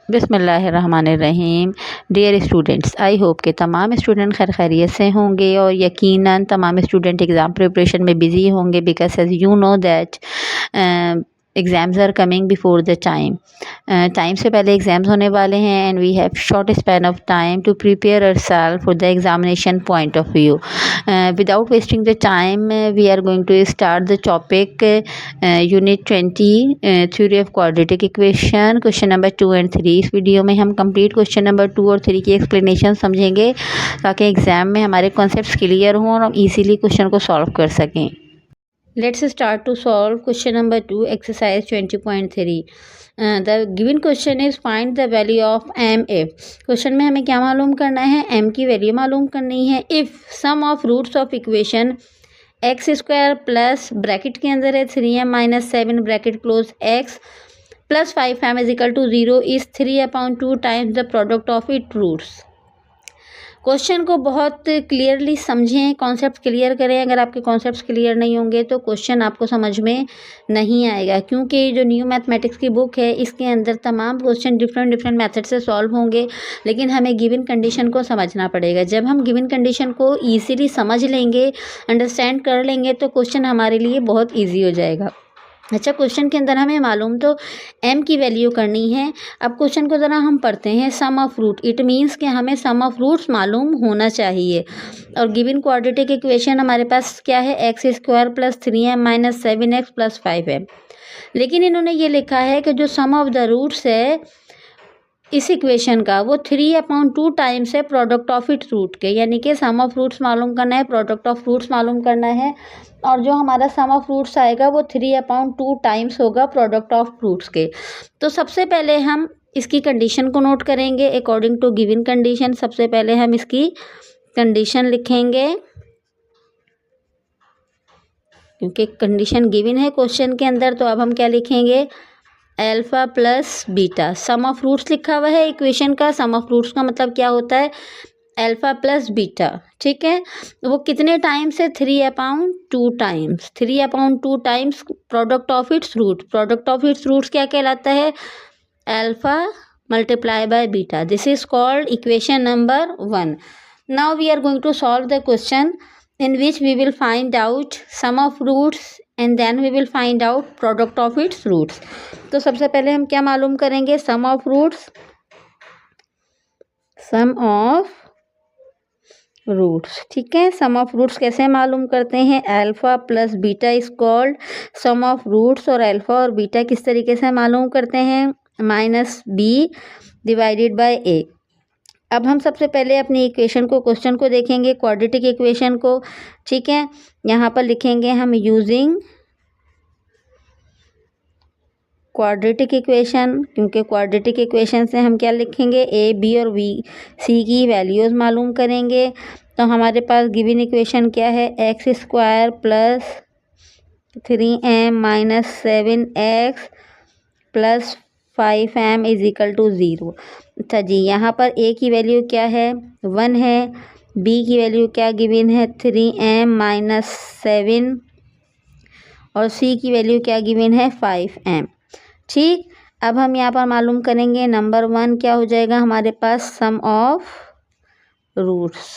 बिस्मिल्लाहिर्रहमानिर्रहीम। Dear students, I hope के तमाम स्टूडेंट खैर खैरियत से होंगे और यकीनन तमाम स्टूडेंट एग्ज़ाम प्रिपरेशन में बिज़ी होंगे because as you know that exams are coming before the time से पहले एग्ज़ाम्स होने वाले हैं and we have short span of time to prepare ourselves for the examination point of view. Without wasting the time we are going to start the topic unit 20 theory of quadratic equation question number 2 and 3। इस video में हम complete question number 2 और 3 की explanation समझेंगे ताकि exam में हमारे concepts clear हों और हम इजीली क्वेश्चन को सॉल्व कर सकें। Let's start to solve question number 2, exercise 20.3. The given question is find the value of m if. Question में हमें क्या मालूम करना है? m की वैल्यू मालूम करनी है। if sum of roots of equation x square plus bracket के अंदर है 3m minus 7 bracket close x plus 5m is equal to 0 is 3/2 times the product of it roots. Question को बहुत क्लियरली समझें, कॉन्सेप्ट क्लियर करें। अगर आपके concepts clear नहीं होंगे तो क्वेश्चन आपको समझ में नहीं आएगा, क्योंकि जो न्यू मैथमेटिक्स की बुक है इसके अंदर तमाम क्वेश्चन डिफरेंट मेथड से सॉल्व होंगे, लेकिन हमें गिवन कंडीशन को समझना पड़ेगा। जब हम गिवन कंडीशन को ईजीली समझ लेंगे, अंडरस्टैंड कर लेंगे तो क्वेश्चन हमारे लिए बहुत ईजी हो जाएगा। अच्छा, क्वेश्चन के अंदर हमें मालूम तो m की वैल्यू करनी है। अब क्वेश्चन को ज़रा हम पढ़ते हैं। सम ऑफ रूट, इट मीन्स कि हमें सम ऑफ रूट्स मालूम होना चाहिए। और गिवन क्वाड्रेटिक इक्वेशन हमारे पास क्या है? X square plus 3m minus 7x plus 5m। लेकिन इन्होंने ये लिखा है कि जो सम ऑफ द रूट्स है इस इक्वेशन का वो 3/2 टाइम्स है प्रोडक्ट ऑफ इट रूट के, यानी कि सम ऑफ रूट्स मालूम करना है, प्रोडक्ट ऑफ रूट्स मालूम करना है, और जो हमारा सम ऑफ रूट्स आएगा वो 3/2 टाइम्स होगा प्रोडक्ट ऑफ रूट्स के। तो सबसे पहले हम इसकी कंडीशन को नोट करेंगे अकॉर्डिंग टू गिवन कंडीशन। सबसे पहले हम इसकी कंडीशन लिखेंगे, क्योंकि कंडीशन गिवन है क्वेश्चन के अंदर। तो अब हम क्या लिखेंगे? Alpha plus beta. Sum of roots लिखा हुआ है इक्वेशन का। सम ऑफ रूट्स का मतलब क्या होता है? Alpha plus beta. ठीक है, वो कितने टाइम्स है? 3/2 times. 3/2 times product of its root. Product of its roots क्या कहलाता है? Alpha multiply by beta. This is called equation number 1। Now we are going to solve the question in which we will find out sum of roots and then we will find out product of its roots. तो सबसे पहले हम क्या मालूम करेंगे? sum of roots। sum of roots, ठीक है। sum of roots कैसे मालूम करते हैं? Alpha plus beta is called sum of roots। और अल्फा और बीटा किस तरीके से मालूम करते हैं? -b divided by a। अब हम सबसे पहले अपनी इक्वेशन को, क्वेश्चन को देखेंगे, क्वाड्रेटिक इक्वेशन को। ठीक है, यहाँ पर लिखेंगे हम यूजिंग क्वाड्रेटिक इक्वेशन, क्योंकि क्वाड्रेटिक इक्वेशन से हम क्या लिखेंगे? ए बी और वी सी की वैल्यूज़ मालूम करेंगे। तो हमारे पास गिवन इक्वेशन क्या है? X square plus 3m minus 7x plus 5m is equal to 0। अच्छा जी, यहाँ पर a की वैल्यू क्या है? 1 है। b की वैल्यू क्या गिवन है? 3m minus 7। और c की वैल्यू क्या गिवन है? 5m। ठीक, अब हम यहाँ पर मालूम करेंगे नंबर 1 क्या हो जाएगा हमारे पास? सम ऑफ रूट्स।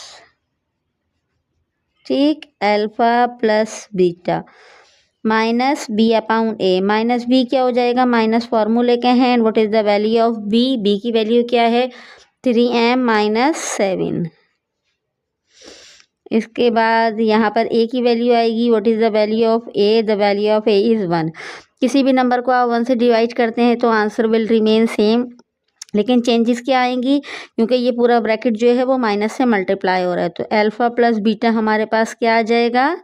ठीक, alpha plus beta minus b/a। Minus b क्या हो जाएगा? माइनस फॉर्मूले के हैं। What is the value of b? b की वैल्यू क्या है? 3m minus 7। इसके बाद यहाँ पर a की वैल्यू आएगी। What is the value of a? The value of a is 1। किसी भी नंबर को आप 1 से डिवाइड करते हैं तो आंसर विल रिमेन सेम, लेकिन चेंजेस क्या आएंगी? क्योंकि ये पूरा ब्रैकेट जो है वो माइनस से मल्टीप्लाई हो रहा है। तो अल्फा प्लस बीटा हमारे पास क्या आ जाएगा?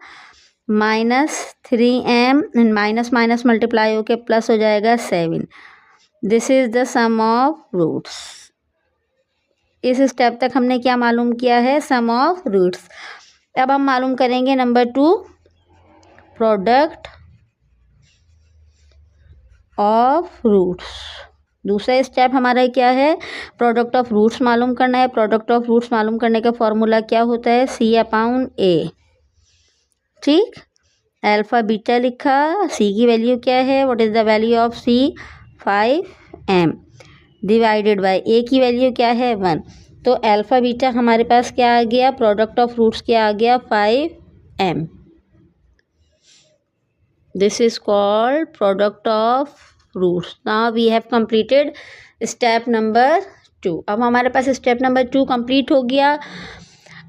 -3m and minus minus multiply होके प्लस हो जाएगा 7। This is the sum of roots. इस स्टेप तक हमने क्या मालूम किया है? Sum of roots. अब हम मालूम करेंगे नंबर 2, प्रोडक्ट ऑफ रूट्स। दूसरा स्टेप हमारा क्या है? प्रोडक्ट ऑफ रूट्स मालूम करना है। प्रोडक्ट ऑफ रूट्स मालूम करने का फॉर्मूला क्या होता है? c/a। ठीक, अल्फा बीटा लिखा, सी की वैल्यू क्या है? What is the value of C? 5m divided by a की वैल्यू क्या है 1। तो अल्फ़ा बीटा हमारे पास क्या आ गया, प्रोडक्ट ऑफ रूट्स क्या आ गया 5m। This is called product of roots. Now we have completed step number 2। अब हमारे पास स्टेप नंबर 2 कंप्लीट हो गया।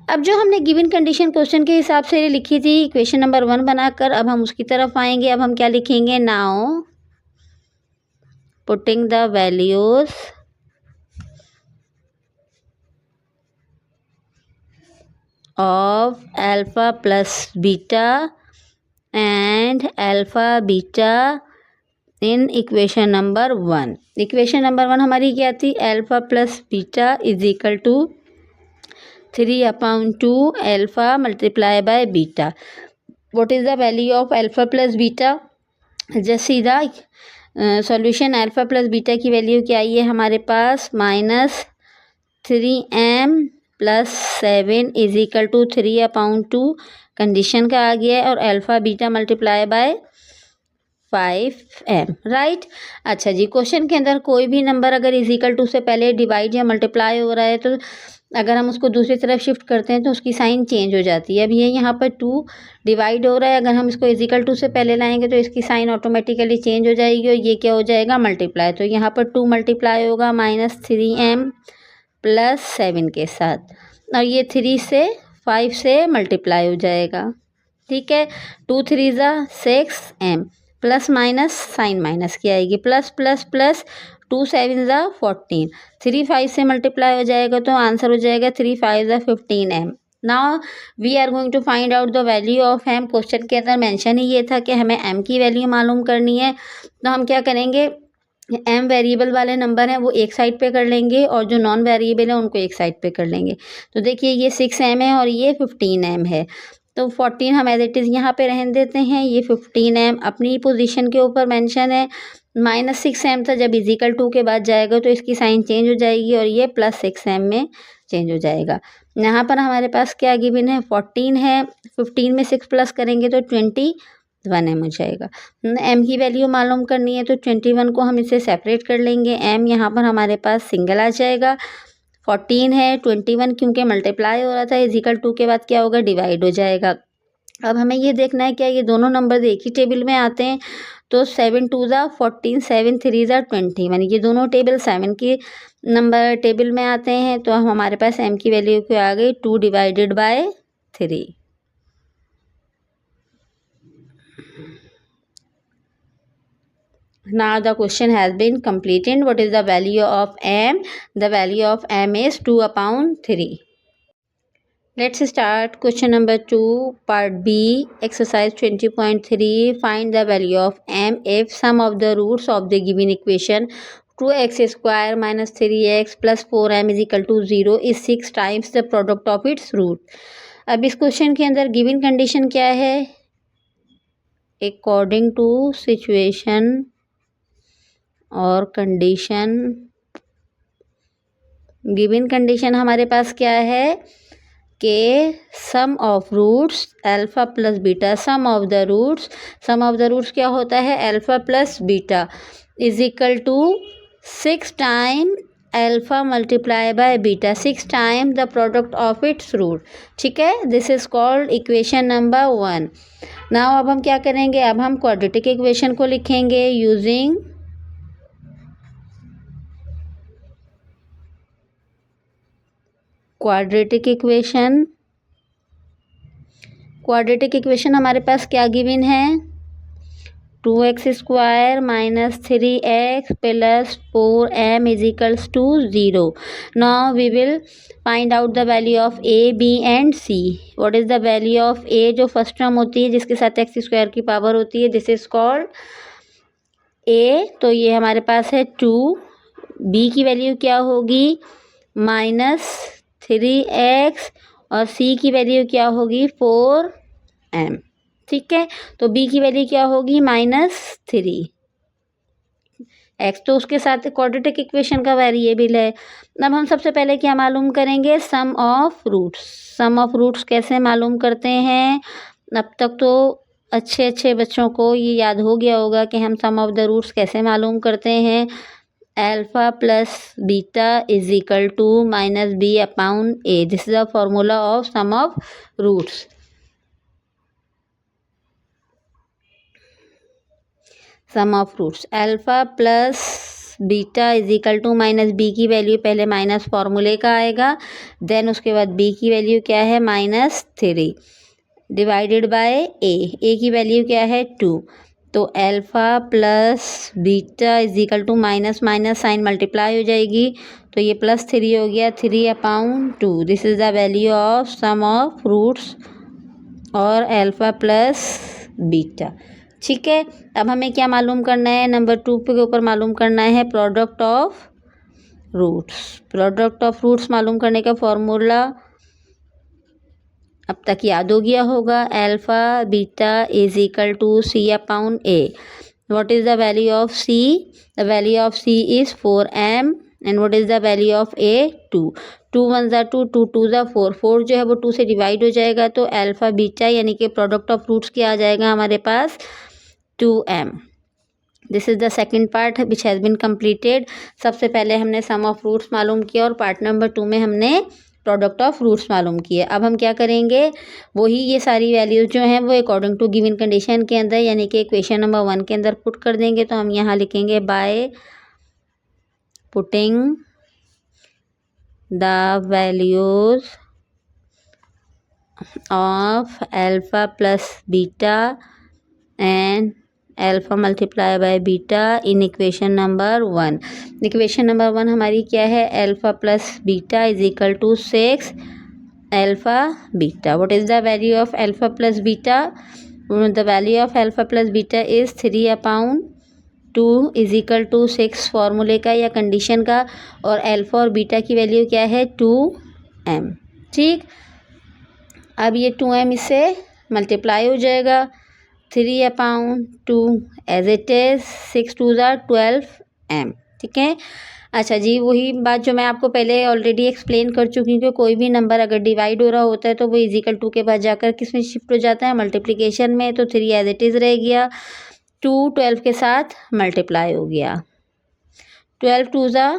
अब जो हमने गिवन कंडीशन क्वेश्चन के हिसाब से लिखी थी इक्वेशन नंबर 1 बनाकर, अब हम उसकी तरफ आएंगे। अब हम क्या लिखेंगे, now putting the values of alpha plus beta and alpha beta in equation number 1। Equation number 1 हमारी क्या थी, alpha plus beta is equal to 3/2 alpha multiply by beta. What is the value of alpha plus beta, just see the solution. Alpha plus beta की value क्या आई है हमारे पास, -3m plus 7 is equal to 3/2 condition का आ गया है, और alpha beta multiply by 5m, right. अच्छा जी, क्वेश्चन के अंदर कोई भी नंबर अगर इज इक्वल टू से पहले डिवाइड या मल्टीप्लाई हो रहा है तो अगर हम उसको दूसरी तरफ शिफ्ट करते हैं तो उसकी साइन चेंज हो जाती है। अब ये यहाँ पर 2 डिवाइड हो रहा है, अगर हम इसको इज इक्वल टू से पहले लाएंगे तो इसकी साइन ऑटोमेटिकली चेंज हो जाएगी और ये क्या हो जाएगा, मल्टीप्लाई। तो यहाँ पर 2 मल्टीप्लाई होगा -3m प्लस 7 के साथ, और ये 3 से 5 से मल्टीप्लाई हो जाएगा, ठीक है। 2 3 ज़ा 6m plus minus sign minus की आएगी, प्लस प्लस प्लस 2 7 ज़ा 14, 3 5 से मल्टीप्लाई हो जाएगा तो आंसर हो जाएगा 3 5 ज़ा 15m। Now we are going to find out the value of m। Question के अंदर मेंशन ही ये था कि हमें m की वैल्यू मालूम करनी है। तो हम क्या करेंगे, m वेरिएबल वाले नंबर हैं वो एक साइड पे कर लेंगे और जो नॉन वेरिएबल है उनको एक साइड पे कर लेंगे। तो देखिए ये 6m है और ये 15m है, तो 14 हम एज इट इज़ यहाँ पे रहने देते हैं। ये 15m अपनी पोजीशन के ऊपर मेंशन है, -6m था, जब इजिकल 2 के बाद जाएगा तो इसकी साइन चेंज हो जाएगी और ये +6m में चेंज हो जाएगा। यहाँ पर हमारे पास क्या गिवन है, 14 है, 15 में 6 प्लस करेंगे तो 21m हो जाएगा। m की वैल्यू मालूम करनी है तो 21 को हम इससे सेपरेट कर लेंगे, m यहाँ पर हमारे पास सिंगल आ जाएगा। 14 है, 21 क्योंकि मल्टीप्लाई हो रहा था, इजिकल 2 के बाद क्या होगा, डिवाइड हो जाएगा। अब हमें ये देखना है क्या ये दोनों नंबर एक ही टेबल में आते हैं, तो 7 2 ज़ा 14, 7 3 ज़ा 21, ये दोनों टेबल 7 की नंबर टेबल में आते हैं। तो हमारे पास m की वैल्यू क्या आ गई, 2 divided by 3। Now the question has been completed. What is the value of m? The value of m is 2/3. Let's start question number 2, part B, exercise 20.3. Find the value of m if sum of the roots of the given equation 2x square minus 3x plus 4m is equal to 0 is 6 times the product of its root. अब इस question के अंदर given condition क्या है, according to situation और condition. Given condition हमारे पास क्या है कि sum of roots alpha plus beta, sum of the roots क्या होता है, alpha plus beta is equal to 6 time alpha multiply by beta, 6 time the product of its root, ठीक है। This is called equation number 1। Now अब हम क्या करेंगे, अब हम क्वाड्रेटिक इक्वेशन को लिखेंगे यूजिंग क्वाड्रेटिक इक्वेशन हमारे पास क्या गिवन है, 2x square minus 3x plus 4m is equals to 0। Now we will find out the value of a, b and c। What is the value of a, जो first term होती है जिसके साथ x square की power होती है, this is called a। तो ये हमारे पास है 2। b की वैल्यू क्या होगी, -3x, और c की वैल्यू क्या होगी 4m, ठीक है। तो b की वैल्यू क्या होगी -3, x तो उसके साथ क्वाड्रेटिक इक्वेशन का वेरिएबल है। अब हम सबसे पहले क्या मालूम करेंगे, सम ऑफ रूट्स कैसे मालूम करते हैं। अब तक तो अच्छे बच्चों को ये याद हो गया होगा कि हम सम ऑफ द रूट्स कैसे मालूम करते हैं। alpha plus beta is equal to minus b upon a. This is the formula of sum of roots. Sum of roots alpha plus beta is equal to minus B की value पहले minus फार्मूले का आएगा, then उसके बाद B की value क्या है -3 डिवाइडेड बाय ए की वैल्यू क्या है 2. तो alpha plus beta is equal to minus minus sign multiply हो जाएगी, तो ये +3 हो गया 3/2. This is the value of sum of roots और अल्फ़ा प्लस बीटा. ठीक है, अब हमें क्या मालूम करना है, नंबर 2 के ऊपर मालूम करना है product of roots. Product of roots मालूम करने का फॉर्मूला अब तक याद हो गया होगा. Alpha beta is equal to C/A. What is the value of C? The value of C is 4m and what is the value of A 2. 2 1 ज़ा 2, 2 2 ज़ा 4, 4 जो है वो 2 से डिवाइड हो जाएगा, तो अल्फ़ा बीटा यानी कि प्रोडक्ट ऑफ रूट्स क्या आ जाएगा हमारे पास 2m. This is the second part which has been completed. सबसे पहले हमने सम ऑफ रूट्स मालूम किया और पार्ट नंबर 2 में हमने प्रोडक्ट ऑफ रूट्स मालूम किए. अब हम क्या करेंगे, वही ये सारी वैल्यूज़ जो हैं वो अकॉर्डिंग टू गिवन कंडीशन के अंदर यानी कि इक्वेशन नंबर 1 के अंदर पुट कर देंगे. तो हम यहाँ लिखेंगे by putting the values of alpha plus beta and alpha multiply by beta in equation number 1. Equation number 1 हमारी क्या है, alpha plus beta is equal to 6 alpha beta. What is the value of alpha plus beta? The value of alpha plus beta is 3/2 is equal to 6 फार्मूले का या condition का, और alpha और beta की वैल्यू क्या है 2m. ठीक, अब ये 2m इससे मल्टीप्लाई हो जाएगा, 3/2 एज इट इज़ 6 2 ज़ा 12m. ठीक है, अच्छा जी, वही बात जो मैं आपको पहले ऑलरेडी एक्सप्लेन कर चुकी हूँ कि कोई भी नंबर अगर डिवाइड हो रहा होता है तो वो इजिकल 2 के बाद जाकर किस में शिफ्ट हो जाता है, मल्टीप्लिकेशन में. तो 3 एज इट इज़ रह गया, 2 12 के साथ मल्टीप्लाई हो गया, 12 2 ज़ा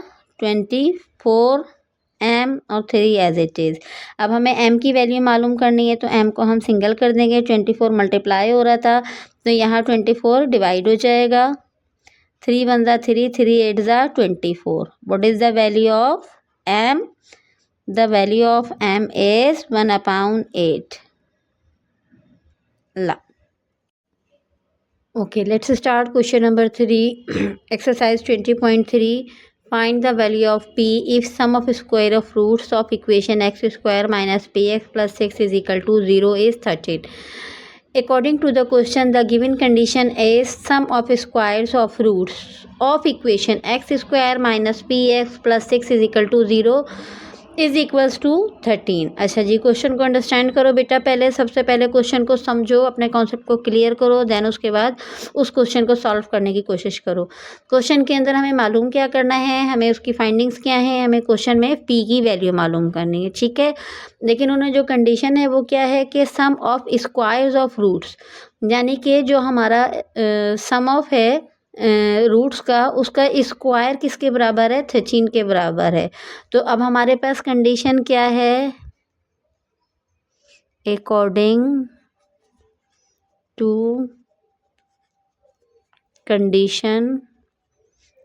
24 m और 3 एज इट इज़. अब हमें m की वैल्यू मालूम करनी है, तो m को हम सिंगल कर देंगे. 24 मल्टीप्लाई हो रहा था तो यहाँ 24 डिवाइड हो जाएगा, 3 1 ज़ा 3, 3 8 ज़ा 24. What is the value of m? The value of m is 1/8. ला okay, let's start question number 3. Exercise 20.3. Find the value of p if sum of square of roots of equation x square minus px plus 6 is equal to 0 is 13. According to the question, the given condition is sum of squares of roots of equation x square minus px plus 6 is equal to 0 is equals to 13. अच्छा जी, question को understand करो बेटा. पहले सबसे पहले question को समझो, अपने कॉन्सेप्ट को क्लियर करो, देन उसके बाद उस क्वेश्चन को सॉल्व करने की कोशिश करो. क्वेश्चन के अंदर हमें मालूम क्या करना है, हमें उसकी फाइंडिंग्स क्या है, हमें क्वेश्चन में पी की वैल्यू मालूम करनी है. ठीक है, लेकिन उन्हें जो कंडीशन है वो क्या है कि sum of squares of roots, यानी कि जो हमारा सम ऑफ है रूट्स का, उसका स्क्वायर किसके बराबर है, 13 के बराबर है. तो अब हमारे पास कंडीशन क्या है, according to condition,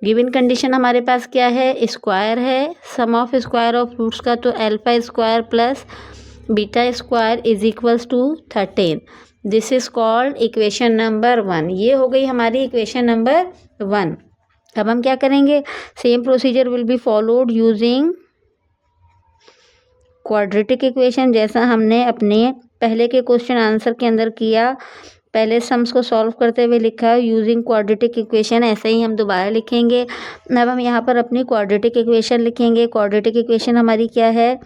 given condition हमारे पास क्या है, स्क्वायर है. Sum of square of roots का तो alpha square plus beta square is equals to 13. This is called equation number 1. ये हो गई हमारी इक्वेशन नंबर 1. अब हम क्या करेंगे, same procedure will be followed using quadratic equation, जैसा हमने अपने पहले के क्वेश्चन आंसर के अंदर किया. पहले सम्स को सॉल्व करते हुए लिखा यूजिंग क्वाड्रेटिक इक्वेशन, ऐसे ही हम दोबारा लिखेंगे. अब हम यहाँ पर अपनी क्वाड्रेटिक इक्वेशन लिखेंगे. क्वाड्रेटिक इक्वेशन हमारी क्या है,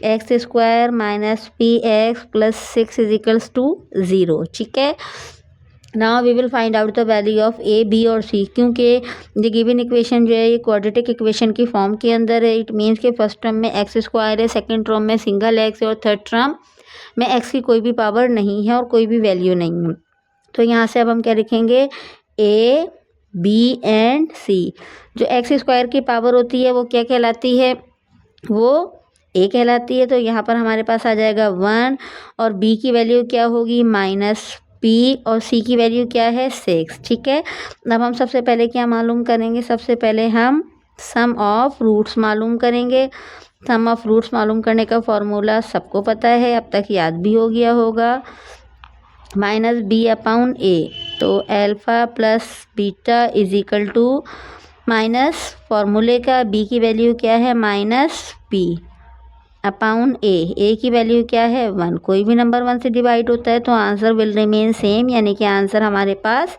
x square minus p x plus 6 is equals to 0. ठीक है, now we will find out the value of a b और सी. क्योंकि ये गिवन इक्वेशन जो है ये क्वाड्रेटिक इक्वेशन की फॉर्म के अंदर है. इट मीन्स के फर्स्ट टर्म में एक्स स्क्वायर है, सेकंड टर्म में सिंगल एक्स है और थर्ड टर्म में एक्स की कोई भी पावर नहीं है और कोई भी वैल्यू नहीं है. तो यहाँ से अब हम क्या लिखेंगे, ए बी एंड सी। जो एक्स स्क्वायर की पावर होती है वो क्या कहलाती है, वो ए कहलाती है। तो यहाँ पर हमारे पास आ जाएगा 1 और बी की वैल्यू क्या होगी -p और सी की वैल्यू क्या है 6। ठीक है, अब हम सबसे पहले क्या मालूम करेंगे, सबसे पहले हम सम ऑफ रूट्स मालूम करेंगे। सम ऑफ रूट्स मालूम करने का फॉर्मूला सबको पता है, अब तक याद भी हो गया होगा, -b/a। तो alpha plus beta is equal to minus फॉर्मूले का b की वैल्यू क्या है -p/a की वैल्यू क्या है 1। कोई भी नंबर 1 से डिवाइड होता है तो आंसर विल रिमेन सेम, यानी कि आंसर हमारे पास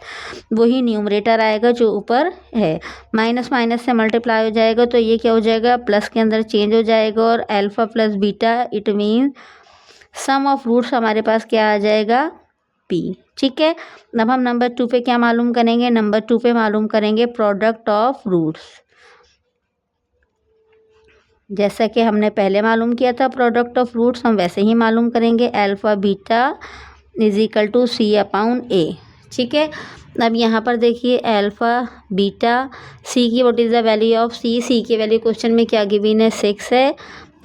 वही न्यूमरेटर आएगा जो ऊपर है। माइनस माइनस से मल्टीप्लाई हो जाएगा तो ये क्या हो जाएगा, प्लस के अंदर चेंज हो जाएगा और alpha plus beta it mean sum of roots हमारे पास क्या आ जाएगा p। ठीक है, अब हम नंबर 2 पे क्या मालूम करेंगे, नंबर 2 पे मालूम करेंगे प्रोडक्ट ऑफ रूट्स। जैसा कि हमने पहले मालूम किया था प्रोडक्ट ऑफ रूट्स, हम वैसे ही मालूम करेंगे, alpha beta is equal to c/a। ठीक है, अब यहाँ पर देखिए अल्फ़ा बीटा c की what is the value of c की वैल्यू क्वेश्चन में क्या गिवन है 6 है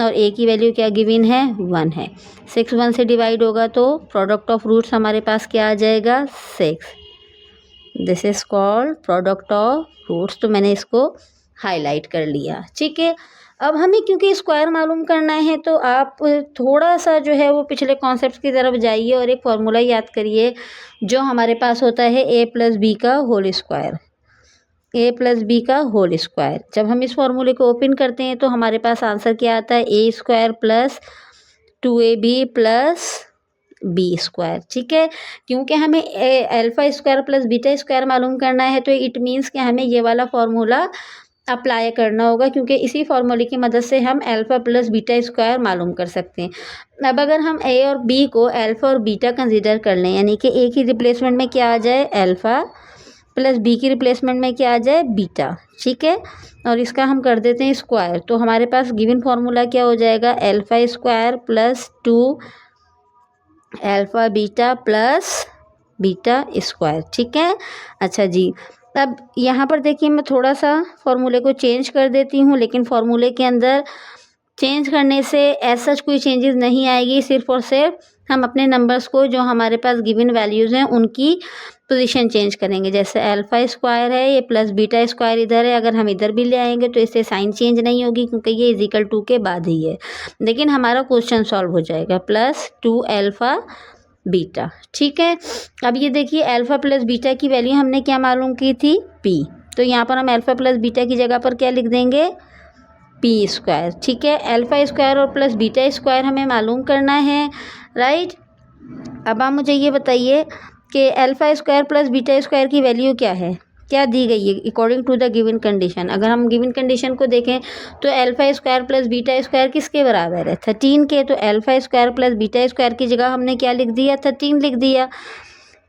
और a की वैल्यू क्या गिवन है 1 है। 6 1 से डिवाइड होगा तो प्रोडक्ट ऑफ रूट्स हमारे पास क्या आ जाएगा 6। This is called product of roots, तो मैंने इसको हाईलाइट कर लिया। ठीक है, अब हमें क्योंकि स्क्वायर मालूम करना है तो आप थोड़ा सा जो है वो पिछले कॉन्सेप्ट की तरफ जाइए और एक फार्मूला याद करिए जो हमारे पास होता है a + b का होल स्क्वायर। a + b का होल स्क्वायर, जब हम इस फार्मूले को ओपन करते हैं तो हमारे पास आंसर क्या आता है a² + 2ab + b²। ठीक है, क्योंकि हमें अल्फ़ा² + बीटा² मालूम करना है तो इट मीन्स कि हमें ये वाला फार्मूला अप्लाई करना होगा, क्योंकि इसी फार्मूले की मदद से हम अल्फ़ा प्लस बीटा² मालूम कर सकते हैं। अब अगर हम a और b को अल्फ़ा और बीटा कंसीडर कर लें, यानी कि a की रिप्लेसमेंट में क्या आ जाए अल्फ़ा प्लस b की रिप्लेसमेंट में क्या आ जाए बीटा। ठीक है, और इसका हम कर देते हैं स्क्वायर, तो हमारे पास गिवन फार्मूला क्या हो जाएगा अल्फ़ा² + 2 अल्फ़ा बीटा प्लस बीटा²। ठीक है, अच्छा जी, अब यहाँ पर देखिए मैं थोड़ा सा फार्मूले को चेंज कर देती हूँ, लेकिन फार्मूले के अंदर चेंज करने से ऐसा कोई चेंजेस नहीं आएगी, सिर्फ और सिर्फ हम अपने नंबर्स को जो हमारे पास गिवन वैल्यूज़ हैं उनकी पोजीशन चेंज करेंगे। जैसे अल्फ़ा² है ये प्लस बीटा² इधर है, अगर हम इधर भी ले आएंगे तो इससे साइन चेंज नहीं होगी क्योंकि ये = 2 के बाद ही है, लेकिन हमारा क्वेश्चन सॉल्व हो जाएगा +2 अल्फ़ा बीटा। ठीक है, अब ये देखिए अल्फ़ा प्लस बीटा की वैल्यू हमने क्या मालूम की थी p, तो यहाँ पर हम अल्फ़ा प्लस बीटा की जगह पर क्या लिख देंगे p²। ठीक है, अल्फ़ा² और प्लस बीटा² हमें मालूम करना है, राइट। अब आप मुझे ये बताइए कि अल्फ़ा² प्लस बीटा² की वैल्यू क्या है, क्या दी गई है according to the given condition. अगर हम गिवन कंडीशन को देखें तो अल्फ़ा² प्लस बीटा² किसके बराबर है 13 के, तो अल्फ़ा² प्लस बीटा² की जगह हमने क्या लिख दिया 13 लिख दिया,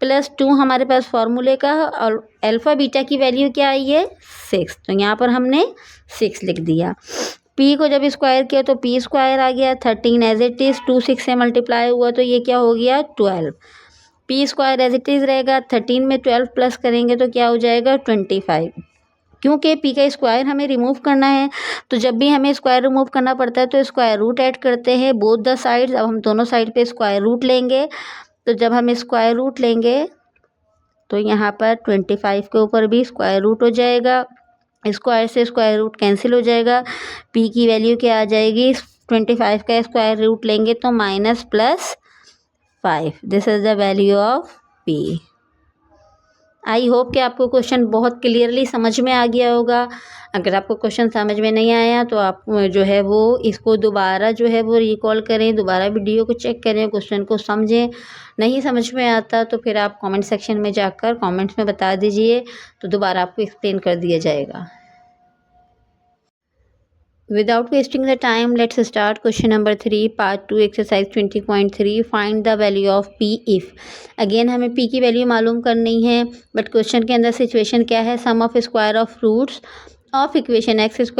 +2 हमारे पास फार्मूले का, और अल्फ़ा बीटा की वैल्यू क्या आई है 6, तो यहाँ पर हमने 6 लिख दिया। p को जब स्क्वायर किया तो p² आ गया, 13 एज इट इज़, 2 6 से मल्टीप्लाई हुआ तो ये क्या हो गया 12। p² एज इट इज़ रहेगा, 13 में 12 प्लस करेंगे तो क्या हो जाएगा 25। क्योंकि p का स्क्वायर हमें रिमूव करना है, तो जब भी हमें स्क्वायर रिमूव करना पड़ता है तो स्क्वायर रूट ऐड करते हैं बोथ द साइड्स। अब हम दोनों साइड पे स्क्वायर रूट लेंगे, तो जब हम स्क्वायर रूट लेंगे तो यहाँ पर 25 के ऊपर भी स्क्वायर रूट हो जाएगा, स्क्वायर से स्क्वायर रूट कैंसिल हो जाएगा, p की वैल्यू क्या आ जाएगी 25 का स्क्वायर रूट लेंगे तो -5। This is the value of p। I hope कि आपको क्वेश्चन बहुत क्लियरली समझ में आ गया होगा। अगर आपको क्वेश्चन समझ में नहीं आया तो आप जो है वो इसको दोबारा जो है वो रिकॉल करें, दोबारा वीडियो को चेक करें, क्वेश्चन को समझें। नहीं समझ में आता तो फिर आप कमेंट सेक्शन में जाकर कमेंट्स में बता दीजिए, तो दोबारा आपको एक्सप्लेन कर दिया जाएगा। Without wasting the time, let's start question number 3 part 2 exercise 20.3 find the value of p if। Again हमें p की वैल्यू मालूम करनी है, बट क्वेश्चन के अंदर सिचुएशन क्या है, sum of square of roots of equation x² -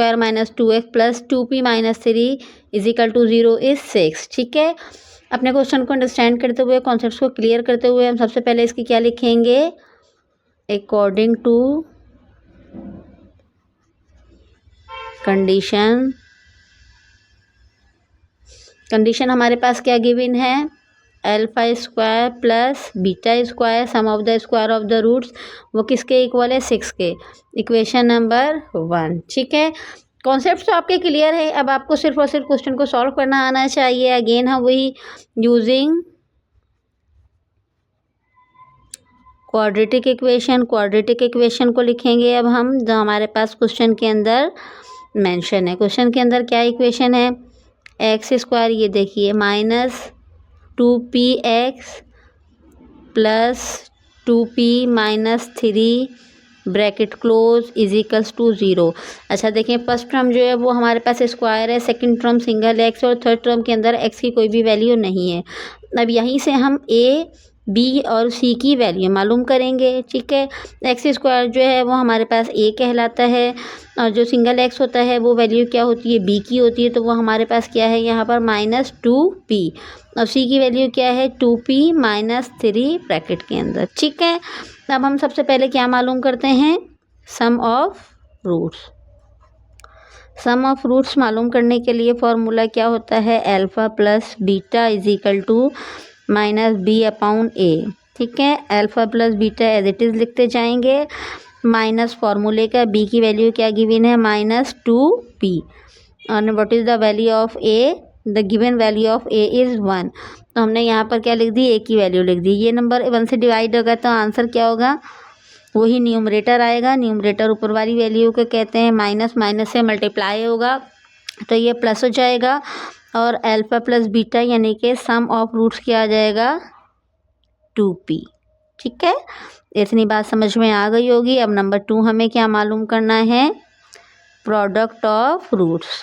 2x + 2p - 3 = 0 is 6। ठीक है, अपने क्वेश्चन को अंडरस्टैंड करते हुए, कॉन्सेप्ट्स को क्लियर करते हुए हम सबसे पहले इसकी क्या लिखेंगे अकॉर्डिंग टू कंडीशन हमारे पास क्या गिवन है, alpha square plus beta square sum of the square of the roots, वो किसके इक्वल है, 6 के। Equation number 1। ठीक है, कॉन्सेप्ट तो आपके क्लियर है। अब आपको सिर्फ और सिर्फ क्वेश्चन को सॉल्व करना आना चाहिए। अगेन हम वही यूजिंग क्वाड्रेटिक इक्वेशन को लिखेंगे अब हम, जो हमारे पास क्वेश्चन के अंदर मेंशन है। क्वेश्चन के अंदर क्या इक्वेशन है, एक्स स्क्वायर, ये देखिए, minus 2px plus 2p minus 3 bracket close is equals to 0। अच्छा देखिए, फर्स्ट टर्म जो है वो हमारे पास स्क्वायर है, सेकंड टर्म सिंगल एक्स, और थर्ड टर्म के अंदर एक्स की कोई भी वैल्यू नहीं है। अब यहीं से हम ए, बी और सी की वैल्यू मालूम करेंगे। ठीक है, एक्स स्क्वायर जो है वो हमारे पास ए कहलाता है, और जो सिंगल एक्स होता है वो वैल्यू क्या होती है, बी की होती है, तो वो हमारे पास क्या है यहाँ पर -2p, और सी की वैल्यू क्या है 2p माइनस 3 ब्रैकेट के अंदर। ठीक है, अब हम सबसे पहले क्या मालूम करते हैं, सम ऑफ रूट्स मालूम करने के लिए फॉर्मूला क्या होता है, alpha plus beta is equal to minus b upon a. ठीक है, alpha plus beta as it is लिखते जाएंगे, माइनस फॉर्मूले का बी की वैल्यू क्या गिवन है, -2p, और what is the value of a, the given value of A is 1। तो हमने यहाँ पर क्या लिख दी, ए की वैल्यू लिख दी। ये नंबर 1 से डिवाइड होगा तो आंसर क्या होगा, वही न्यूमरेटर आएगा। न्यूमरेटर ऊपर वाली वैल्यू को कहते हैं, माइनस माइनस से मल्टीप्लाई होगा तो ये प्लस हो जाएगा, और अल्फा प्लस बीटा यानी कि सम ऑफ रूट्स क्या आ जाएगा, 2p। ठीक है, इतनी बात समझ में आ गई होगी। अब नंबर 2 हमें क्या मालूम करना है, product of roots.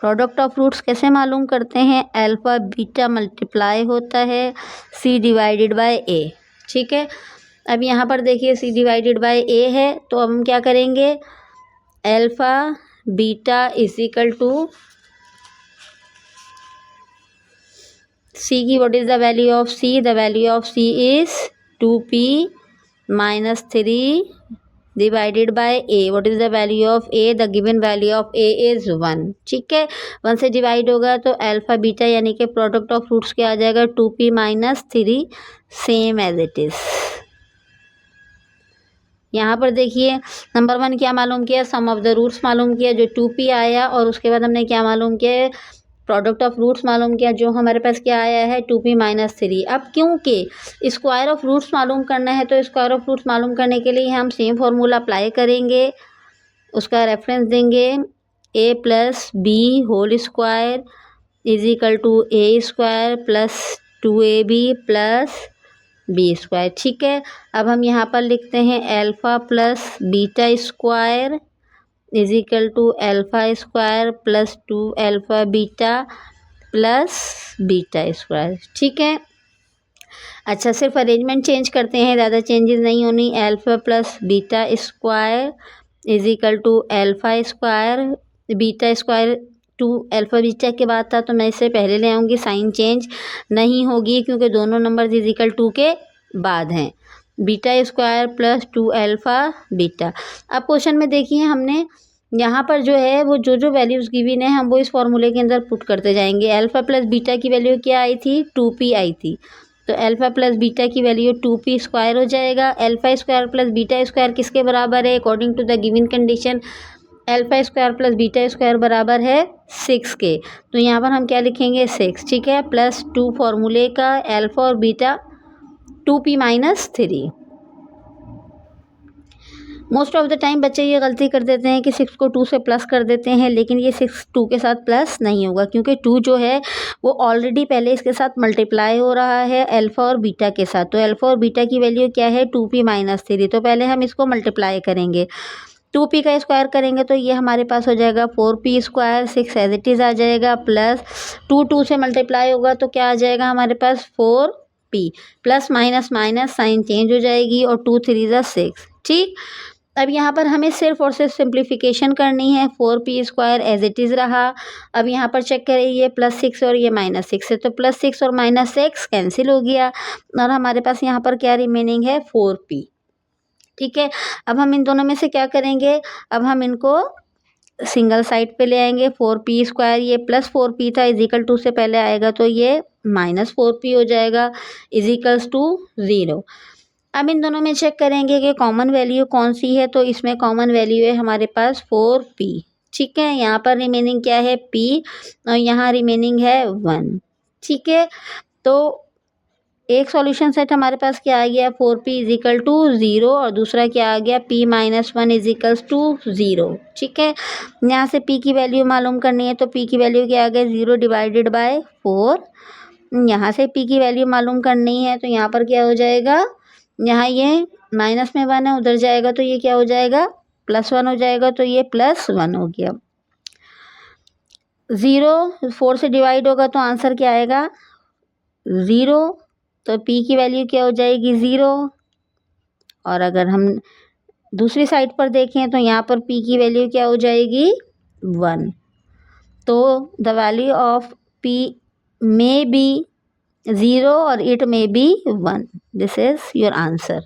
Product of roots कैसे मालूम करते हैं, अल्फा बीटा मल्टीप्लाई होता है सी डिवाइडेड बाय ए। ठीक है, अब यहाँ पर देखिए सी डिवाइडेड बाय ए है, तो अब हम क्या करेंगे, alpha beta is equal to c की what is the value of c, the value of c is 2p minus 3 divided by a, what is the value of a, the given value of a is 1। ठीक है, 1 से divide होगा तो alpha beta यानी कि product of roots क्या आ जाएगा, 2p minus 3, same as it is. यहाँ पर देखिए नंबर 1 क्या मालूम किया, सम ऑफ द रूट्स मालूम किया जो 2p आया, और उसके बाद हमने क्या मालूम किया, प्रोडक्ट ऑफ रूट्स मालूम किया जो हमारे पास क्या आया है 2p माइनस 3। अब क्योंकि स्क्वायर ऑफ रूट्स मालूम करना है तो स्क्वायर ऑफ रूट्स मालूम करने के लिए हम सेम फार्मूला अप्लाई करेंगे, उसका रेफरेंस देंगे, a plus b whole square is equal to a square plus 2ab plus b square. ठीक है, अब हम यहाँ पर लिखते हैं alpha plus beta square is equal to alpha square plus 2 alpha beta plus beta square. ठीक है, अच्छा सिर्फ अरेंजमेंट चेंज करते हैं, ज़्यादा चेंजेस नहीं होनी। Alpha plus beta square is equal to alpha square beta square, 2 alpha beta के बाद था तो मैं इससे पहले ले आऊँगी, साइन चेंज नहीं होगी क्योंकि दोनों नंबर इज इक्वल 2 के बाद हैं। Beta square plus 2 alpha beta. अब क्वेश्चन में देखिए हमने यहाँ पर जो है वो जो वैल्यूज़ गिवन है हम वो इस फॉर्मूले के अंदर पुट करते जाएंगे। अल्फा प्लस बीटा की वैल्यू क्या आई थी, 2p आई थी, तो अल्फा प्लस बीटा की वैल्यू 2p स्क्वायर हो जाएगा। Alpha square plus beta square किसके बराबर है, according to the given condition alpha square plus beta square बराबर है 6 के, तो यहाँ पर हम क्या लिखेंगे 6। ठीक है, प्लस 2 फॉर्मूले का अल्फा और beta 2p minus 3। Most of the time बच्चे ये गलती कर देते हैं कि 6 को 2 से प्लस कर देते हैं, लेकिन ये 6 2 के साथ प्लस नहीं होगा क्योंकि 2 जो है वो ऑलरेडी पहले इसके साथ मल्टीप्लाई हो रहा है अल्फा और बीटा के साथ। तो अल्फा और बीटा की वैल्यू क्या है 2p माइनस 3, तो पहले हम इसको मल्टीप्लाई करेंगे, 2p का स्क्वायर करेंगे तो ये हमारे पास हो जाएगा 4p square, 6 as it is आ जाएगा, प्लस 2 से मल्टीप्लाई होगा तो क्या आ जाएगा हमारे पास 4p, plus minus minus sign change हो जाएगी और 2 3 ज़ा 6। ठीक, अब यहाँ पर हमें सिर्फ और सिर्फ सिंप्लीफिकेशन करनी है, 4p square as it is रहा। अब यहाँ पर चेक करें ये +6 और ये -6 है, तो +6 और -6 कैंसिल हो गया और हमारे पास यहाँ पर क्या रिमेनिंग है 4p। ठीक है। अब हम इन दोनों में से क्या करेंगे, अब हम इनको सिंगल साइड पे ले आएंगे। 4p² ये +4p था, इजिकल टू से पहले आएगा तो ये -4p हो जाएगा, इजिकल्स टू 0। अब इन दोनों में चेक करेंगे कि कॉमन वैल्यू कौन सी है, तो इसमें कॉमन वैल्यू है हमारे पास 4p। ठीक है, यहाँ पर रिमेनिंग क्या है p, और यहाँ रिमेनिंग है 1। ठीक है, तो एक सॉल्यूशन सेट हमारे पास क्या आ गया, 4p इजिकल टू 0, और दूसरा क्या आ गया, p - 1 इजिकल्स टू 0। ठीक है, यहाँ से p की वैल्यू मालूम करनी है, तो p की वैल्यू क्या आ गया, 0 डिवाइडेड बाय 4। यहाँ से p की वैल्यू मालूम करनी है, तो यहाँ पर क्या हो जाएगा, यहाँ ये माइनस में 1 है, उधर जाएगा तो ये क्या हो जाएगा, +1 हो जाएगा, तो ये +1 हो गया। 0 4 से डिवाइड होगा तो आंसर क्या आएगा, 0। तो p की वैल्यू क्या हो जाएगी, 0। और अगर हम दूसरी साइड पर देखें तो यहाँ पर p की वैल्यू क्या हो जाएगी, 1। तो the value of p may be 0 और it may be 1। This is your answer.